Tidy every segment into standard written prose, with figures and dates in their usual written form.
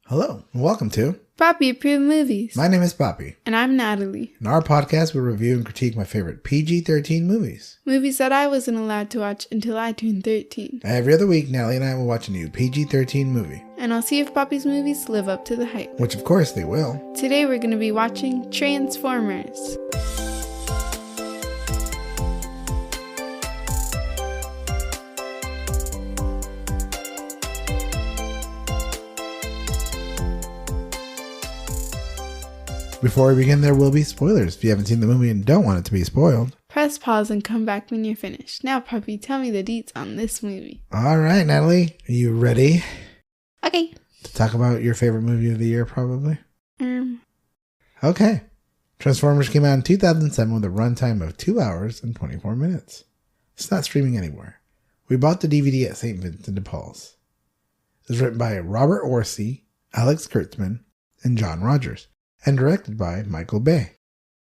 Hello, and welcome to Papi Approved Movies. My name is Papi. And I'm Natalie. In our podcast, we review and critique my favorite PG-13 movies. Movies that I wasn't allowed to watch until I turned 13. Every other week, Natalie and I will watch a new PG-13 movie. And I'll see if Papi's movies live up to the hype. Which, of course, they will. Today we're going to be watching Transformers. Before we begin, there will be spoilers. If you haven't seen the movie and don't want it to be spoiled, press pause and come back when you're finished. Now, Papi, tell me the deets on this movie. All right, Natalie, are you ready? Okay. To talk about your favorite movie of the year, probably? Okay. Transformers came out in 2007 with a runtime of 2 hours and 24 minutes. It's not streaming anywhere. We bought the DVD at St. Vincent de Paul's. It was written by Robert Orci, Alex Kurtzman, and John Rogers, and directed by Michael Bay.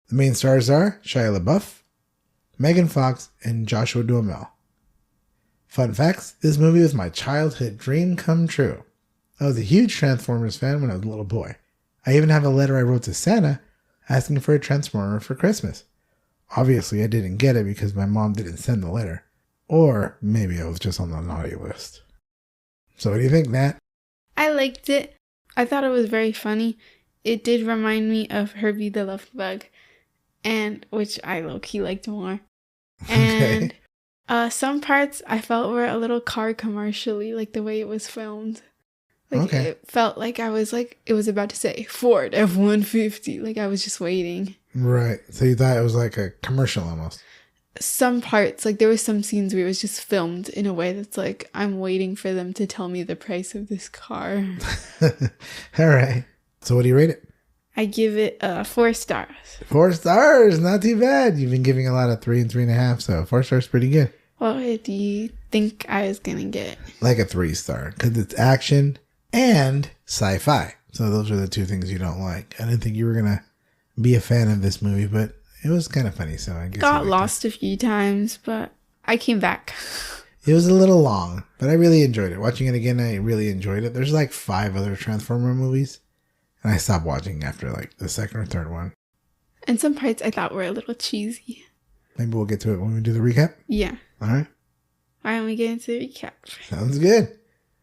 The main stars are Shia LaBeouf, Megan Fox, and Joshua Duhamel. Fun facts, this movie was my childhood dream come true. I was a huge Transformers fan when I was a little boy. I even have a letter I wrote to Santa asking for a Transformer for Christmas. Obviously, I didn't get it because my mom didn't send the letter. Or maybe I was just on the naughty list. So what do you think, Nat? I liked it. I thought it was very funny. It did remind me of Herbie the Love Bug, and which I low-key liked more. And some parts I felt were a little car commercially, like the way it was filmed. Like it felt like it was about to say Ford F-150. Like I was just waiting. Right. So you thought it was like a commercial almost. Some parts, like there were some scenes where it was just filmed in a way that's like, I'm waiting for them to tell me the price of this car. All right. So what do you rate it? I give it 4 stars. 4 stars, not too bad. You've been giving a lot of 3 and 3.5, so 4 stars pretty good. What do you think I was gonna get? Like a 3-star, because it's action and sci-fi. So those are the two things you don't like. I didn't think you were gonna be a fan of this movie, but it was kind of funny. So I guess got lost a few times, but I came back. It was a little long, but I really enjoyed it. Watching it again, I really enjoyed it. There's like 5 other Transformer movies. And I stopped watching after like the second or third one. And some parts I thought were a little cheesy. Maybe we'll get to it when we do the recap? Yeah. All right. All right, we get into the recap. Sounds good.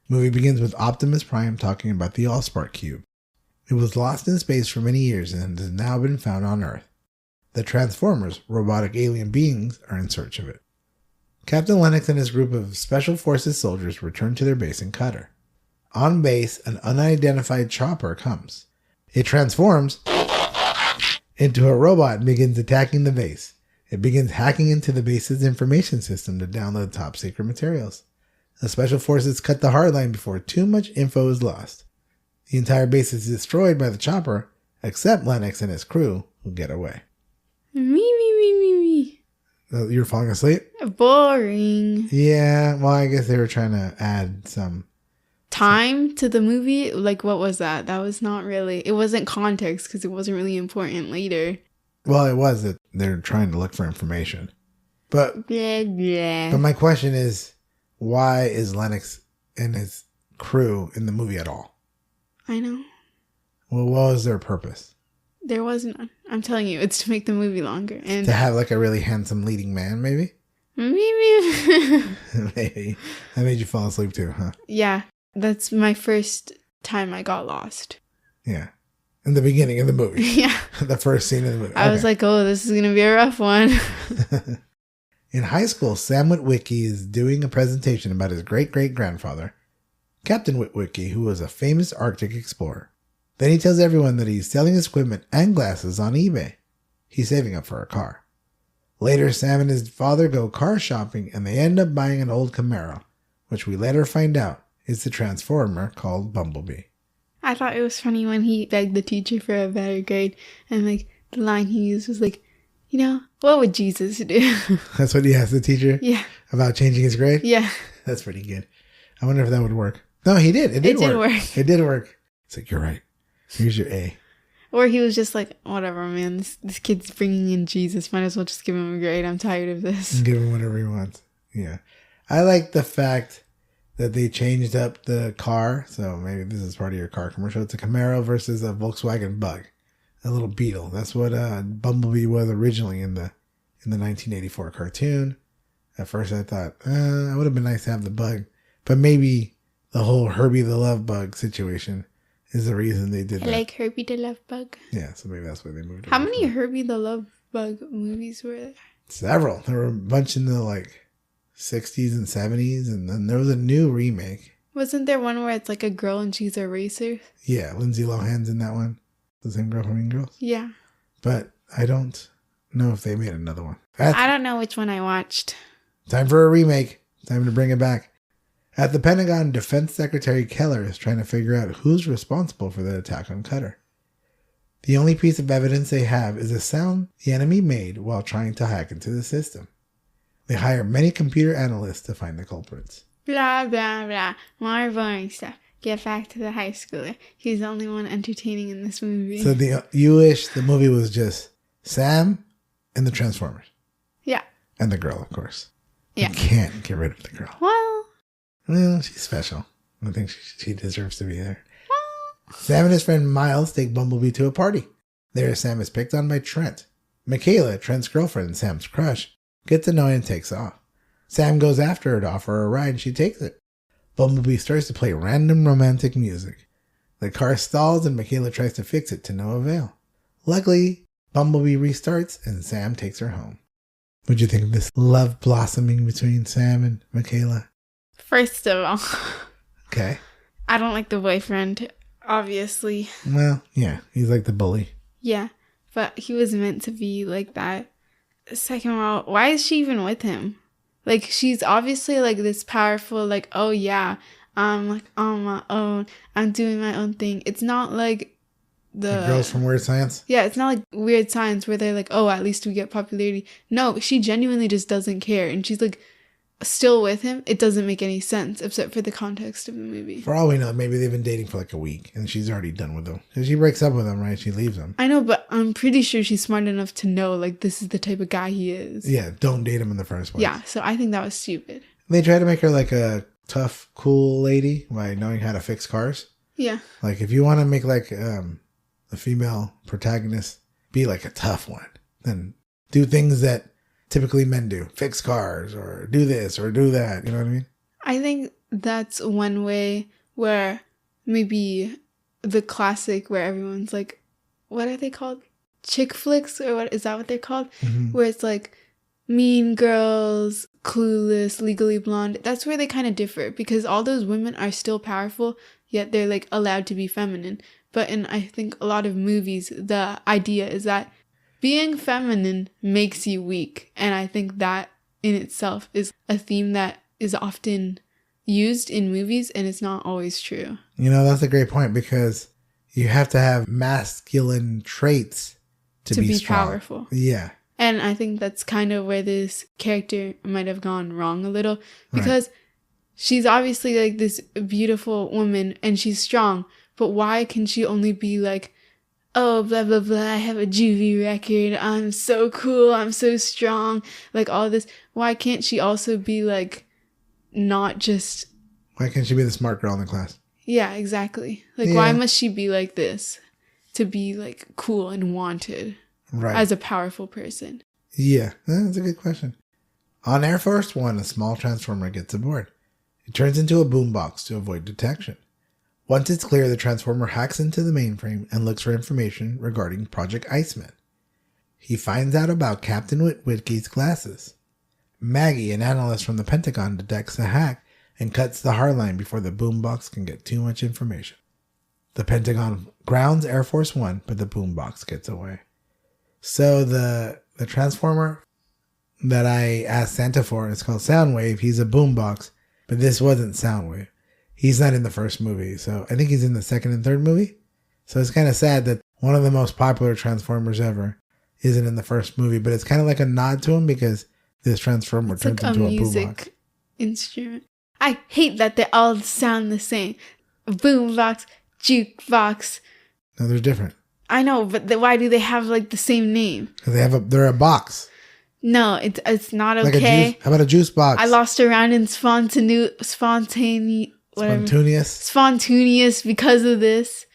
Movie begins with Optimus Prime talking about the Allspark Cube. It was lost in space for many years and has now been found on Earth. The Transformers, robotic alien beings, are in search of it. Captain Lennox and his group of Special Forces soldiers return to their base in Qatar. On base, an unidentified chopper comes. It transforms into a robot and begins attacking the base. It begins hacking into the base's information system to download top secret materials. The Special Forces cut the hardline before too much info is lost. The entire base is destroyed by the chopper, except Lennox and his crew, who get away. Me. You're falling asleep? Boring. Yeah, well, I guess they were trying to add some time to the movie. Like, what was that? That was not really, it wasn't context because it wasn't really important later. Well, it was that they're trying to look for information. But blah, blah. But my question is, why is Lennox and his crew in the movie at all? I know. Well, what was their purpose? There wasn't none. I'm telling you, it's to make the movie longer. And to have like a really handsome leading man, maybe? Maybe. Maybe. That made you fall asleep too, huh? Yeah. That's my first time I got lost. Yeah. In the beginning of the movie. Yeah. The first scene of the movie. I was like, oh, this is going to be a rough one. In high school, Sam Witwicky is doing a presentation about his great-great-grandfather, Captain Witwicky, who was a famous Arctic explorer. Then he tells everyone that he's selling his equipment and glasses on eBay. He's saving up for a car. Later, Sam and his father go car shopping and they end up buying an old Camaro, which we later find out is the Transformer called Bumblebee. I thought it was funny when he begged the teacher for a better grade, and like the line he used was like, you know, what would Jesus do? That's what he asked the teacher? Yeah. About changing his grade? Yeah. That's pretty good. I wonder if that would work. No, he did. It did work. It did work. It's like, you're right. Here's your A. Or he was just like, whatever, man. This kid's bringing in Jesus. Might as well just give him a grade. I'm tired of this. Give him whatever he wants. Yeah. I like the fact that they changed up the car. So maybe this is part of your car commercial. It's a Camaro versus a Volkswagen Bug, a little Beetle. That's what Bumblebee was originally in the 1984 cartoon. At first I thought, it would have been nice to have the Bug, but maybe the whole Herbie the Love Bug situation is the reason they did that. Like Herbie the Love Bug. Yeah, so maybe that's why they moved. How many Herbie the Love Bug movies were there? Several. There were a bunch in the 60s and 70s, and then there was a new remake. Wasn't there one where it's like a girl and she's a racer? Yeah, Lindsay Lohan's in that one. The same girl from Mean Girls? Yeah. But I don't know if they made another one. I don't know which one I watched. Time for a remake. Time to bring it back. At the Pentagon, Defense Secretary Keller is trying to figure out who's responsible for the attack on Qatar. The only piece of evidence they have is a sound the enemy made while trying to hack into the system. They hire many computer analysts to find the culprits. Blah, blah, blah. More boring stuff. Get back to the high schooler. He's the only one entertaining in this movie. So you wish the movie was just Sam and the Transformers. Yeah. And the girl, of course. Yeah. You can't get rid of the girl. Well, she's special. I think she deserves to be there. Sam and his friend Miles take Bumblebee to a party. There, Sam is picked on by Trent. Michaela, Trent's girlfriend and Sam's crush, gets annoyed and takes off. Sam goes after her to offer her a ride and she takes it. Bumblebee starts to play random romantic music. The car stalls and Michaela tries to fix it to no avail. Luckily, Bumblebee restarts and Sam takes her home. What'd you think of this love blossoming between Sam and Michaela? First of all, okay. I don't like the boyfriend, obviously. Well, yeah, he's like the bully. Yeah, but he was meant to be like that. Second of all, why is she even with him? Like, she's obviously like this powerful, like, oh yeah, I'm like on my own, I'm doing my own thing. It's not like the girls from Weird Science? Yeah, it's not like Weird Science where they're like, oh, at least we get popularity. No, she genuinely just doesn't care. And she's like still with him. It doesn't make any sense except for the context of the movie. For all we know, maybe they've been dating for like a week and she's already done with him. So she breaks up with him, right? She leaves him. I know, but I'm pretty sure she's smart enough to know like this is the type of guy he is. Yeah, don't date him in the first place. Yeah, so I think that was stupid. They try to make her like a tough, cool lady by knowing how to fix cars. Yeah. Like if you want to make like a female protagonist be like a tough one, then do things that typically men do. Fix cars or do this or do that. You know what I mean? I think that's one way where maybe the classic where everyone's like, what are they called? Chick flicks? Or what is that what they're called? Mm-hmm. Where it's like Mean Girls, Clueless, Legally Blonde. That's where they kind of differ because all those women are still powerful, yet they're like allowed to be feminine. But in I think a lot of movies, the idea is that being feminine makes you weak. And I think that in itself is a theme that is often used in movies and it's not always true. You know, that's a great point because you have to have masculine traits to be strong. Powerful. Yeah. And I think that's kind of where this character might have gone wrong a little because she's obviously like this beautiful woman and she's strong. But why can she only be like, oh, blah, blah, blah, I have a juvie record, I'm so cool, I'm so strong, like all this. Why can't she also be like, not just... Why can't she be the smart girl in the class? Yeah, exactly. Like, why must she be like this to be like cool and wanted as a powerful person? Yeah, that's a good question. On Air Force One, a small transformer gets aboard. It turns into a boombox to avoid detection. Once it's clear, the Transformer hacks into the mainframe and looks for information regarding Project Iceman. He finds out about Captain Witwick's glasses. Maggie, an analyst from the Pentagon, detects the hack and cuts the hardline before the boombox can get too much information. The Pentagon grounds Air Force One, but the boombox gets away. So the Transformer that I asked Santa for is called Soundwave. He's a boombox, but this wasn't Soundwave. He's not in the first movie, so I think he's in the second and third movie. So it's kind of sad that one of the most popular Transformers ever isn't in the first movie, but it's kind of like a nod to him because this Transformer turns into a boombox. Music instrument. I hate that they all sound the same. Boombox, jukebox. No, they're different. I know, but why do they have like the same name? Because they're a box. No, it's not Like okay. a juice, how about a juice box? I lost around in spontaneous because of this.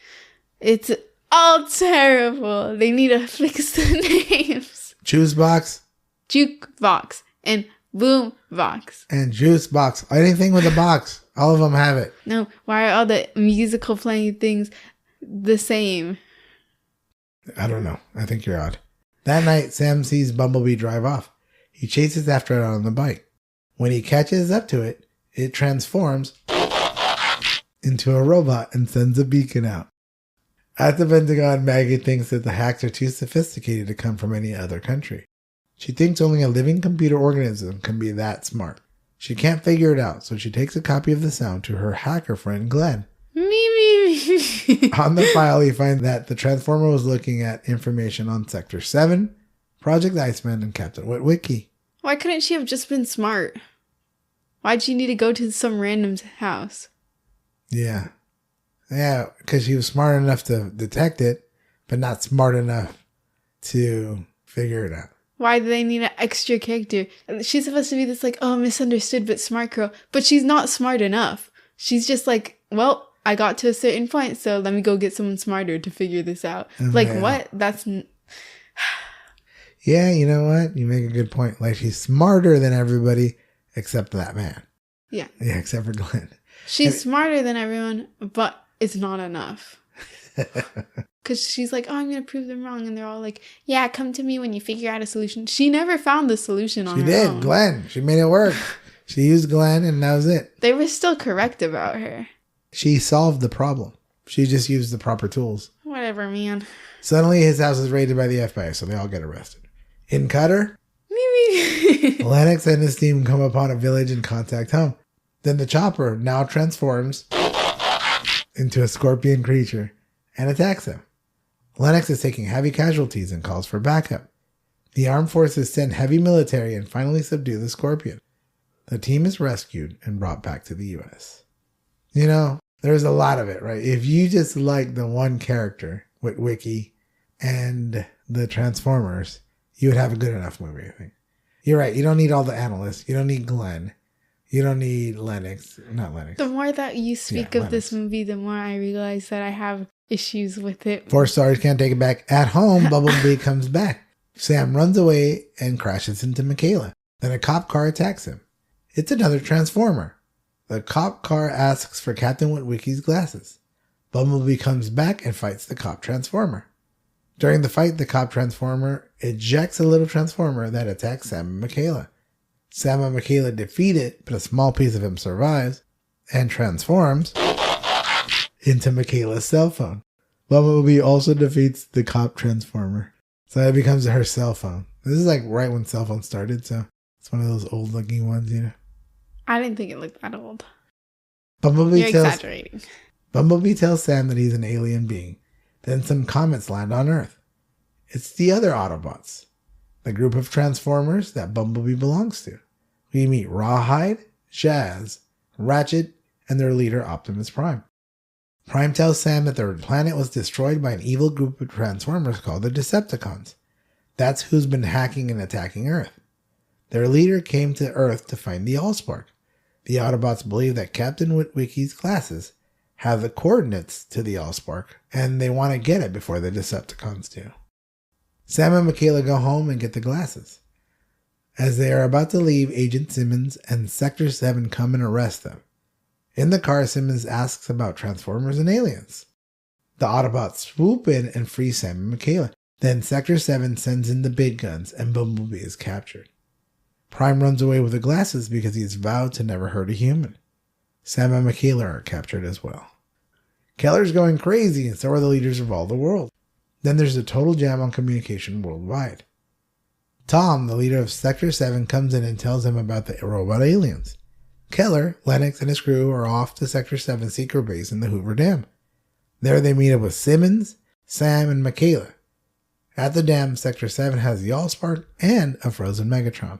It's all terrible. They need to fix the names. Juice box. Jukebox and boom box. And juice box. Anything with a box. All of them have it. No, why are all the musical playing things the same? I don't know. I think you're odd. That night, Sam sees Bumblebee drive off. He chases after it on the bike. When he catches up to it, it transforms into a robot and sends a beacon out. At the Pentagon, Maggie thinks that the hacks are too sophisticated to come from any other country. She thinks only a living computer organism can be that smart. She can't figure it out, so she takes a copy of the sound to her hacker friend Glenn. On the file, he finds that the Transformer was looking at information on Sector 7, Project Iceman, and Captain Witwicky. Why couldn't she have just been smart? Why'd she need to go to some random's house? Yeah, because she was smart enough to detect it, but not smart enough to figure it out. Why do they need an extra character? She's supposed to be this misunderstood but smart girl, but she's not smart enough. She's just like, well, I got to a certain point, so let me go get someone smarter to figure this out. What? That's... Yeah, you know what? You make a good point. Like, she's smarter than everybody except that man. Yeah. Yeah, except for Glenn. She's smarter than everyone, but it's not enough. Because she's like, I'm going to prove them wrong. And they're all like, yeah, come to me when you figure out a solution. She never found the solution on her own. She did. Glenn. She made it work. She used Glenn and that was it. They were still correct about her. She solved the problem. She just used the proper tools. Whatever, man. Suddenly, his house is raided by the FBI, so they all get arrested. In Qatar, Lennox and his team come upon a village and contact home. Then the chopper now transforms into a scorpion creature and attacks him. Lennox is taking heavy casualties and calls for backup. The armed forces send heavy military and finally subdue the scorpion. The team is rescued and brought back to the U.S. You know, there's a lot of it, right? If you just like the one character with Wiki and the Transformers, you would have a good enough movie, I think. You're right. You don't need all the analysts. You don't need Glenn. You don't need Lennox. Not Lennox. The more that you speak of this movie, the more I realize that I have issues with it. 4 stars, can't take it back. At home, Bumblebee comes back. Sam runs away and crashes into Michaela. Then a cop car attacks him. It's another Transformer. The cop car asks for Captain Witwicky's glasses. Bumblebee comes back and fights the cop Transformer. During the fight, the cop Transformer ejects a little Transformer that attacks Sam and Michaela. Sam and Michaela defeat it, but a small piece of him survives and transforms into Michaela's cell phone. Bumblebee also defeats the cop Transformer, so it becomes her cell phone. This is like right when cell phones started, so it's one of those old looking ones, you know. I didn't think it looked that old. You're exaggerating. Bumblebee tells Sam that he's an alien being. Then some comets land on Earth. It's the other Autobots, the group of Transformers that Bumblebee belongs to. We meet Rawhide, Jazz, Ratchet, and their leader Optimus Prime. Prime tells Sam that their planet was destroyed by an evil group of Transformers called the Decepticons. That's who's been hacking and attacking Earth. Their leader came to Earth to find the Allspark. The Autobots believe that Captain Witwicky's glasses have the coordinates to the Allspark, and they want to get it before the Decepticons do. Sam and Michaela go home and get the glasses. As they are about to leave, Agent Simmons and Sector 7 come and arrest them. In the car, Simmons asks about Transformers and aliens. The Autobots swoop in and free Sam and Michaela. Then Sector 7 sends in the big guns, and Bumblebee is captured. Prime runs away with the glasses because he has vowed to never hurt a human. Sam and Michaela are captured as well. Keller's going crazy, and so are the leaders of all the world. Then there's a total jam on communication worldwide. Tom, the leader of Sector 7, comes in and tells him about the robot aliens. Keller, Lennox, and his crew are off to Sector 7's secret base in the Hoover Dam. There they meet up with Simmons, Sam, and Michaela. At the dam, Sector 7 has the Allspark and a frozen Megatron.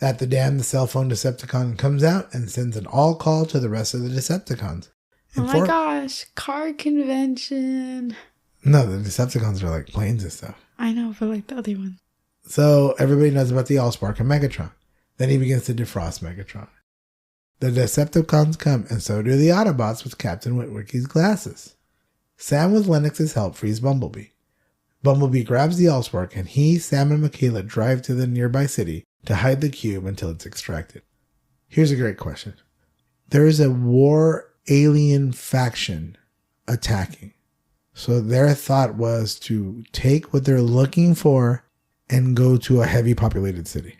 At the dam, the cell phone Decepticon comes out and sends an all call to the rest of the Decepticons. Oh my gosh, car convention. No, the Decepticons are like planes and stuff. I know, but like the other one. So everybody knows about the Allspark and Megatron. Then he begins to defrost Megatron. The Decepticons come, and so do the Autobots with Captain Witwicky's glasses. Sam, with Lennox's help, frees Bumblebee. Bumblebee grabs the Allspark, and he, Sam, and Michaela drive to the nearby city to hide the cube until it's extracted. Here's a great question. There is a war alien faction attacking. So their thought was to take what they're looking for and go to a heavy populated city.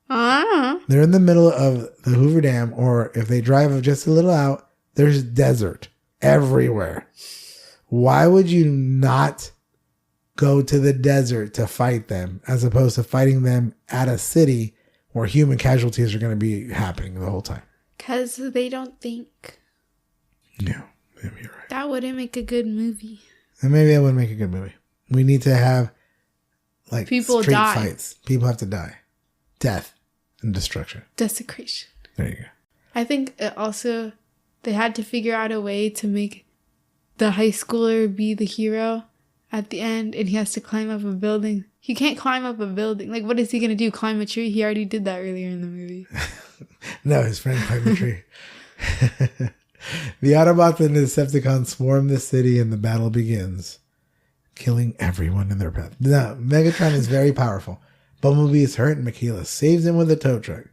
They're in the middle of the Hoover Dam, or if they drive just a little out, there's desert everywhere. Why would you not go to the desert to fight them as opposed to fighting them at a city where human casualties are going to be happening the whole time? Because they don't think. No, maybe you're right. That wouldn't make a good movie. And maybe that would make a good movie. We need to have like people street die. Fights. People have to die. Death and destruction. Desecration. There you go. I think it also they had to figure out a way to make the high schooler be the hero at the end, and he has to climb up a building. He can't climb up a building. Like, what is he going to do? Climb a tree? He already did that earlier in the movie. No, his friend climbed a tree. The Autobots and the Decepticons swarm the city and the battle begins, killing everyone in their path. Now, Megatron is very powerful. Bumblebee is hurt and Michaela saves him with a tow truck.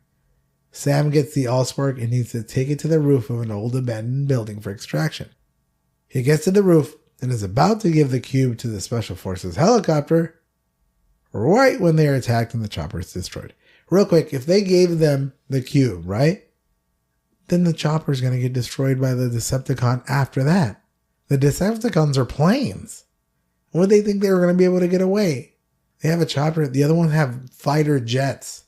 Sam gets the Allspark and needs to take it to the roof of an old abandoned building for extraction. He gets to the roof and is about to give the cube to the Special Forces helicopter right when they are attacked and the chopper is destroyed. Real quick, if they gave them the cube, right? Then the chopper is going to get destroyed by the Decepticon after that. The Decepticons are planes. What did they think they were going to be able to get away? They have a chopper. The other ones have fighter jets.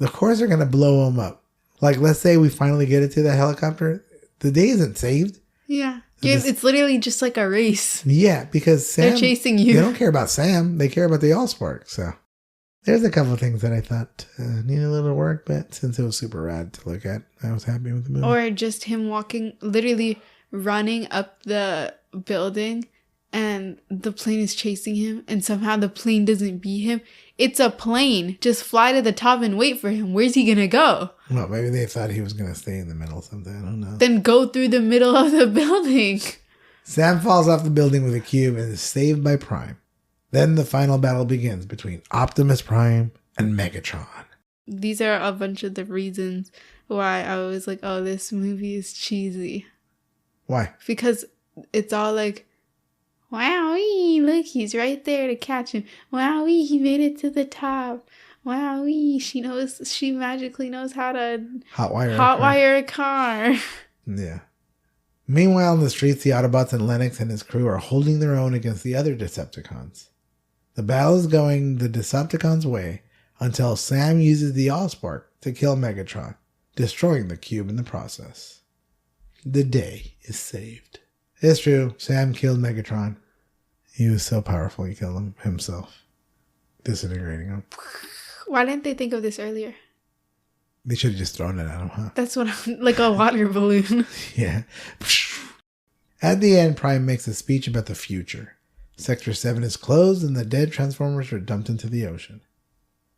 Of course they're going to blow them up. Like, let's say we finally get it to the helicopter. The day isn't saved. Yeah. It's literally just like a race. Yeah, because Sam... They're chasing you. They don't care about Sam. They care about the Allspark. So there's a couple of things that I thought needed a little work, but since it was super rad to look at, I was happy with the movie. Or just him walking, literally running up the building, and the plane is chasing him, and somehow the plane doesn't beat him. It's a plane. Just fly to the top and wait for him. Where's he gonna go? Well, maybe they thought he was gonna stay in the middle or something. I don't know. Then go through the middle of the building. Sam falls off the building with a cube and is saved by Prime. Then the final battle begins between Optimus Prime and Megatron. These are a bunch of the reasons why I was like, oh, this movie is cheesy. Why? Because it's all like, wowee, look, he's right there to catch him. Wowee, he made it to the top. Wowee, she magically knows how to hotwire a car. Yeah. Meanwhile, in the streets, the Autobots and Lennox and his crew are holding their own against the other Decepticons. The battle is going the Decepticons' way until Sam uses the Allspark to kill Megatron, destroying the cube in the process. The day is saved. It's true, Sam killed Megatron. He was so powerful he killed him himself, disintegrating him. Why didn't they think of this earlier? They should have just thrown it at him, huh? That's what like a water balloon. Yeah. At the end, Prime makes a speech about the future. Sector 7 is closed and the dead Transformers are dumped into the ocean.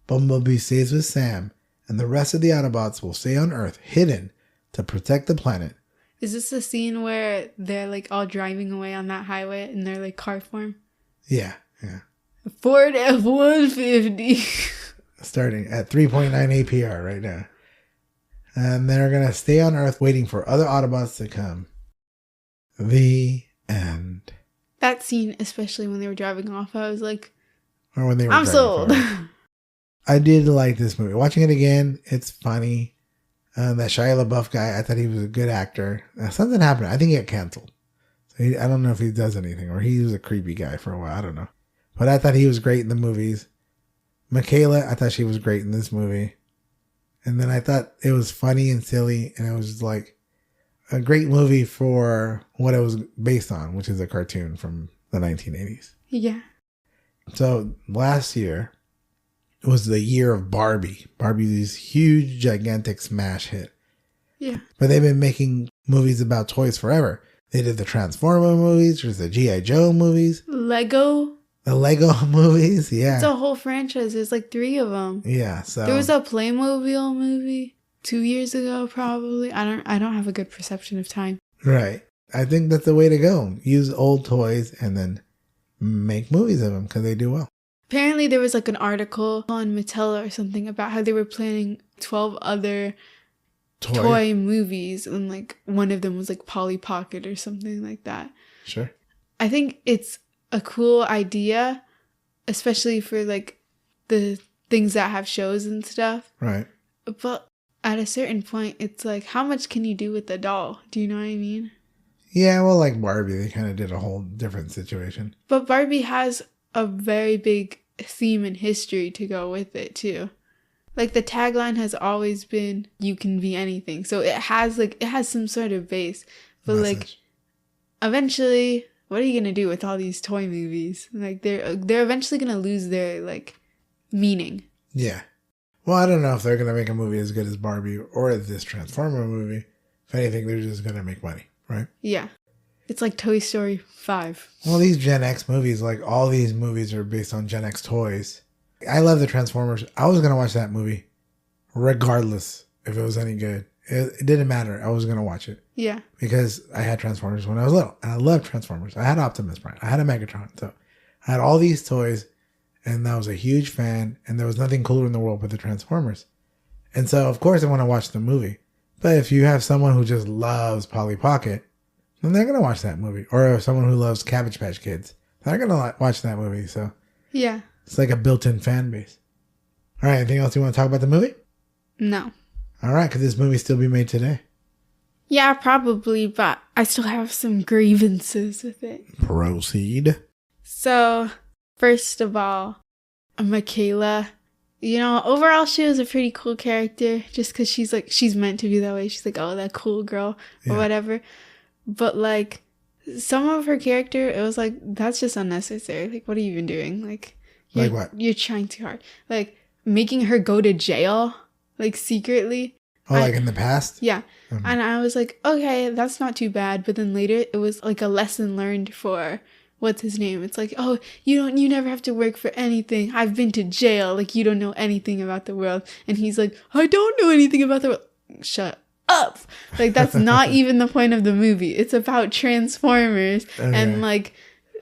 Bumblebee stays with Sam, and the rest of the Autobots will stay on Earth, hidden, to protect the planet. Is this the scene where they're like all driving away on that highway in their like car form? Yeah. Ford F-150. Starting at 3.9 APR right now. And they're going to stay on Earth waiting for other Autobots to come. The end. That scene, especially when they were driving off, I was like, or when they were I'm sold. I did like this movie. Watching it again, it's funny. That Shia LaBeouf guy, I thought he was a good actor. Something happened. I think he got canceled. So I don't know if he does anything, or he was a creepy guy for a while. I don't know. But I thought he was great in the movies. Michaela, I thought she was great in this movie. And then I thought it was funny and silly, and it was like a great movie for what it was based on, which is a cartoon from the 1980s. Yeah. So last year was the year of Barbie. Barbie's huge, gigantic smash hit. Yeah. But they've been making movies about toys forever. They did the Transformer movies, there's the G.I. Joe movies. Lego The Lego movies, yeah. It's a whole franchise. There's like 3 of them. Yeah, so there was a Playmobil movie 2 years ago, probably. I don't have a good perception of time. Right. I think that's the way to go. Use old toys and then make movies of them because they do well. Apparently, there was like an article on Mattel or something about how they were planning 12 other toy movies, and like one of them was like Polly Pocket or something like that. Sure. I think it's a cool idea, especially for like the things that have shows and stuff. Right. But at a certain point, it's like, how much can you do with the doll? Do you know what I mean? Yeah, well, like Barbie, they kind of did a whole different situation. But Barbie has a very big theme and history to go with it, too. Like, the tagline has always been, you can be anything. So it has some sort of base. But message. Like, eventually, what are you going to do with all these toy movies? Like, they're eventually going to lose their, like, meaning. Yeah. Well, I don't know if they're going to make a movie as good as Barbie or this Transformer movie. If anything, they're just going to make money, right? Yeah. It's like Toy Story 5. Well, these Gen X movies, like all these movies are based on Gen X toys. I love the Transformers. I was going to watch that movie regardless if it was any good. It didn't matter. I was going to watch it. Yeah. Because I had Transformers when I was little. And I loved Transformers. I had Optimus Prime. I had a Megatron. So I had all these toys. And I was a huge fan. And there was nothing cooler in the world but the Transformers. And so, of course, I want to watch the movie. But if you have someone who just loves Polly Pocket, then they're going to watch that movie. Or if someone who loves Cabbage Patch Kids, they're going to watch that movie. So yeah. It's like a built-in fan base. All right. Anything else you want to talk about the movie? No. All right. Could this movie still be made today? Yeah, probably. But I still have some grievances with it. Proceed. So, first of all, Michaela, you know, overall she was a pretty cool character just because she's meant to be that way. She's like, oh, that cool girl or whatever. But like some of her character, it was like, that's just unnecessary. Like, what are you even doing? Like what? You're trying too hard. Like making her go to jail, like secretly. Oh, like in the past? Yeah. Mm-hmm. And I was like, okay, that's not too bad. But then later it was like a lesson learned for what's his name? It's like, oh, you never have to work for anything. I've been to jail. Like, you don't know anything about the world. And he's like, I don't know anything about the world. Shut up. Like, that's not even the point of the movie. It's about Transformers and like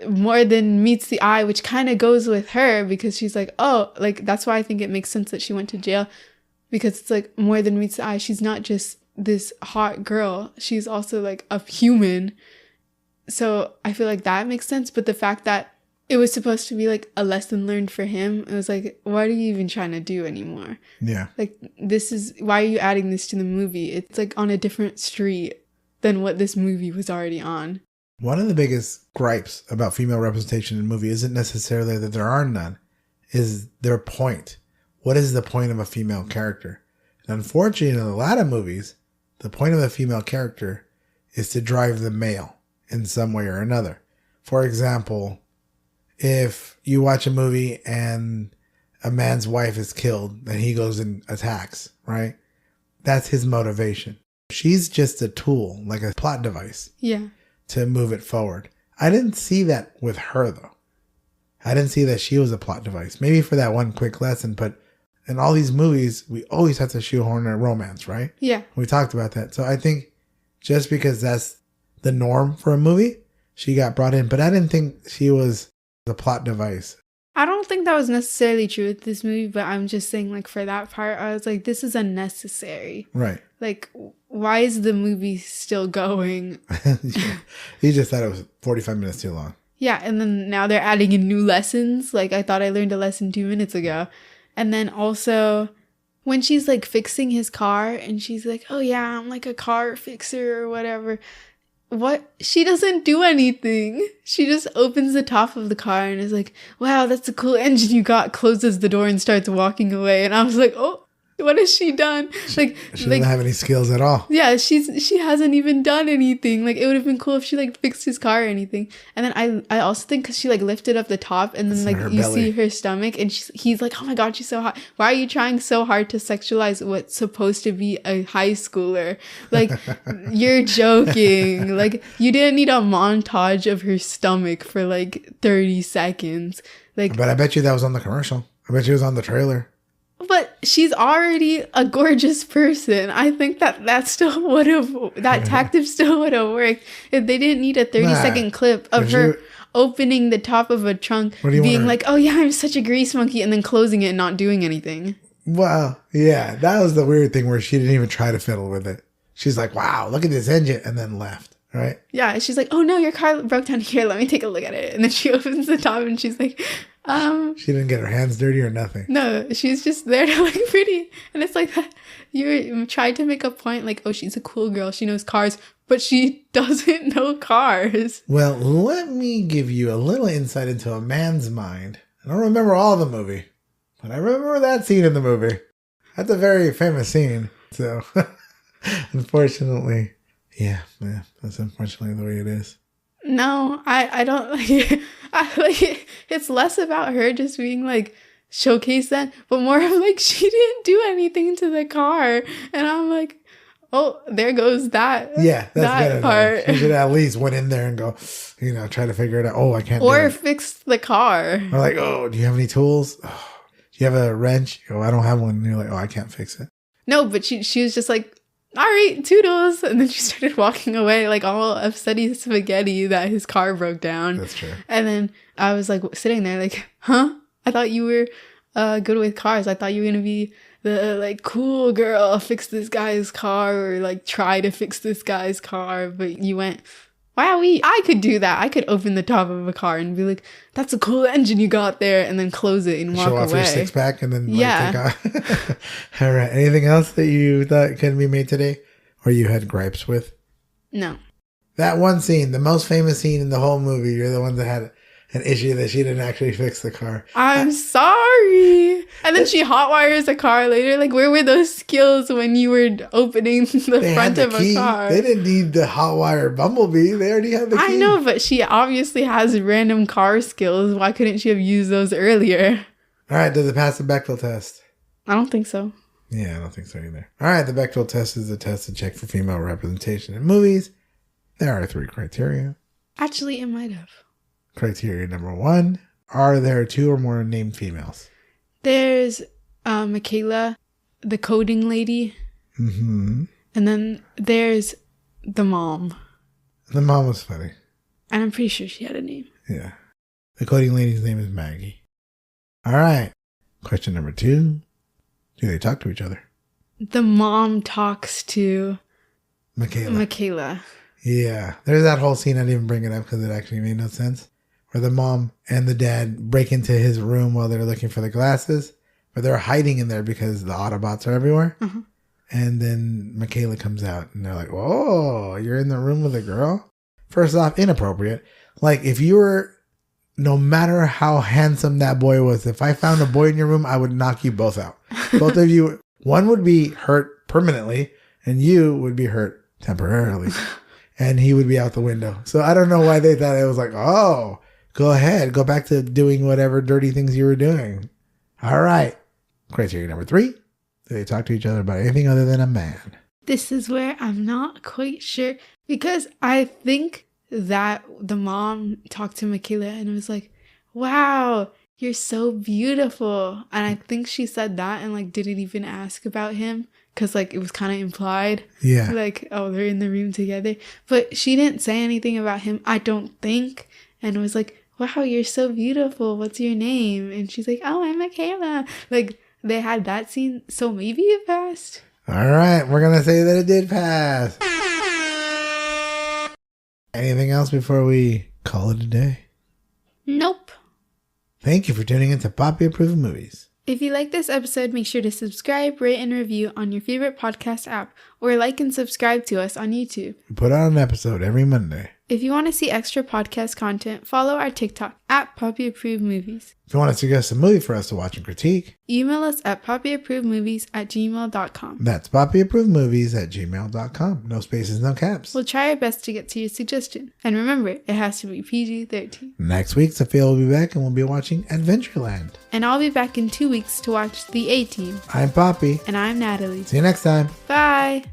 more than meets the eye, which kind of goes with her because she's like, oh, like, that's why I think it makes sense that she went to jail, because it's like more than meets the eye. She's not just this hot girl. She's also like a human. So I feel like that makes sense. But the fact that it was supposed to be like a lesson learned for him, it was like, what are you even trying to do anymore? Yeah. Like, why are you adding this to the movie? It's like on a different street than what this movie was already on. One of the biggest gripes about female representation in movie isn't necessarily that there are none, is their point. What is the point of a female character? And unfortunately, in a lot of movies, the point of a female character is to drive the male in some way or another. For example, if you watch a movie and a man's wife is killed and he goes and attacks, right? That's his motivation. She's just a tool, like a plot device. Yeah. To move it forward. I didn't see that with her, though. I didn't see that she was a plot device. Maybe for that one quick lesson, but in all these movies, we always have to shoehorn a romance, right? Yeah. We talked about that. So I think just because that's the norm for a movie, she got brought in. But I didn't think she was the plot device. I don't think that was necessarily true with this movie, but I'm just saying, like, for that part, I was like, this is unnecessary. Right. Like, why is the movie still going? Yeah. You just thought it was 45 minutes too long. Yeah, and then now they're adding in new lessons. Like, I thought I learned a lesson 2 minutes ago. And then also, when she's, like, fixing his car, and she's like, oh, yeah, I'm, like, a car fixer or whatever. What? She doesn't do anything. She just opens the top of the car and is like, wow, that's a cool engine you got, closes the door and starts walking away. And I was like, oh. What has she done? She doesn't have any skills at all. Yeah, she hasn't even done anything. Like, it would have been cool if she like fixed his car or anything. And then I also think because she like lifted up the top and then like you see her stomach and he's like, oh my god, she's so hot. Why are you trying so hard to sexualize what's supposed to be a high schooler? Like, you're joking. Like, you didn't need a montage of her stomach for like 30 seconds. Like, but I bet you that was on the commercial. I bet you it was on the trailer. But she's already a gorgeous person. I think that still would have, that tactic still would have worked if they didn't need a 30-second clip of her opening the top of a trunk, being like, oh yeah, I'm such a grease monkey, and then closing it and not doing anything. Well, yeah, that was the weird thing where she didn't even try to fiddle with it. She's like, wow, look at this engine, and then left, right? Yeah, she's like, oh no, your car broke down here. Let me take a look at it. And then she opens the top and she's like, she didn't get her hands dirty or nothing. No, she's just there to look pretty. And it's like, you tried to make a point like, oh, she's a cool girl. She knows cars, but she doesn't know cars. Well, let me give you a little insight into a man's mind. I don't remember all the movie, but I remember that scene in the movie. That's a very famous scene. So, unfortunately, yeah, that's unfortunately the way it is. No, I don't like it. It's less about her just being like showcase that, but more of like she didn't do anything to the car, and I'm like, oh, there goes that. Yeah, that's that part. She should at least went in there and go, try to figure it out. Oh, I can't. Or fix the car. Or like, oh, do you have any tools? Oh, do you have a wrench? Oh, I don't have one. And you're like, oh, I can't fix it. No, but she was just like, all right, toodles. And then she started walking away like all upsetty spaghetti that his car broke down. That's true. And then I was like sitting there like, huh? I thought you were good with cars. I thought you were going to be the like cool girl, fix this guy's car or like try to fix this guy's car. But you went, wowee, I could do that. I could open the top of a car and be like, that's a cool engine you got there, and then close it and walk away. Show off your six pack and then take off. All right. Anything else that you thought could be made today or you had gripes with? No. That one scene, the most famous scene in the whole movie, you're the one that had an issue that she didn't actually fix the car. I'm sorry. And then she hotwires a car later. Like, where were those skills when you were opening the front of a car? They didn't need the hotwire Bumblebee. They already had the key. I know, but she obviously has random car skills. Why couldn't she have used those earlier? All right. Does it pass the Bechdel test? I don't think so. Yeah, I don't think so either. All right. The Bechdel test is a test to check for female representation in movies. There are 3 criteria. Actually, it might have. Criteria number 1. Are there 2 or more named females? There's Michaela, the coding lady. Mm-hmm. And then there's the mom. The mom was funny. And I'm pretty sure she had a name. Yeah. The coding lady's name is Maggie. All right. Question number 2. Do they talk to each other? The mom talks to Michaela. Yeah. There's that whole scene. I didn't even bring it up because it actually made no sense. Where the mom and the dad break into his room while they're looking for the glasses. But they're hiding in there because the Autobots are everywhere. Uh-huh. And then Michaela comes out and they're like, whoa, you're in the room with a girl? First off, inappropriate. Like, if you were, no matter how handsome that boy was, if I found a boy in your room, I would knock you both out. Both of you, one would be hurt permanently and you would be hurt temporarily. And he would be out the window. So I don't know why they thought it was like, oh, go ahead. Go back to doing whatever dirty things you were doing. All right. Criteria number 3. Do they talk to each other about anything other than a man? This is where I'm not quite sure. Because I think that the mom talked to Michaela and was like, wow, you're so beautiful. And I think she said that and like didn't even ask about him. Because, like, it was kind of implied. Yeah. Like, oh, they're in the room together. But she didn't say anything about him, I don't think. And was like, wow, you're so beautiful. What's your name? And she's like, oh, I'm Michaela. Like, they had that scene. So maybe it passed. All right. We're going to say that it did pass. Anything else before we call it a day? Nope. Thank you for tuning in to Papi Approved Movies. If you like this episode, make sure to subscribe, rate, and review on your favorite podcast app, or like and subscribe to us on YouTube. We put out an episode every Monday. If you want to see extra podcast content, follow our TikTok at Papi Approved Movies. If you want to suggest a movie for us to watch and critique, email us at papiapprovedmovies@gmail.com. That's papiapprovedmovies@gmail.com. No spaces, no caps. We'll try our best to get to your suggestion. And remember, it has to be PG-13. Next week, Sophia will be back and we'll be watching Adventureland. And I'll be back in 2 weeks to watch The A-Team. I'm Papi. And I'm Natalie. See you next time. Bye.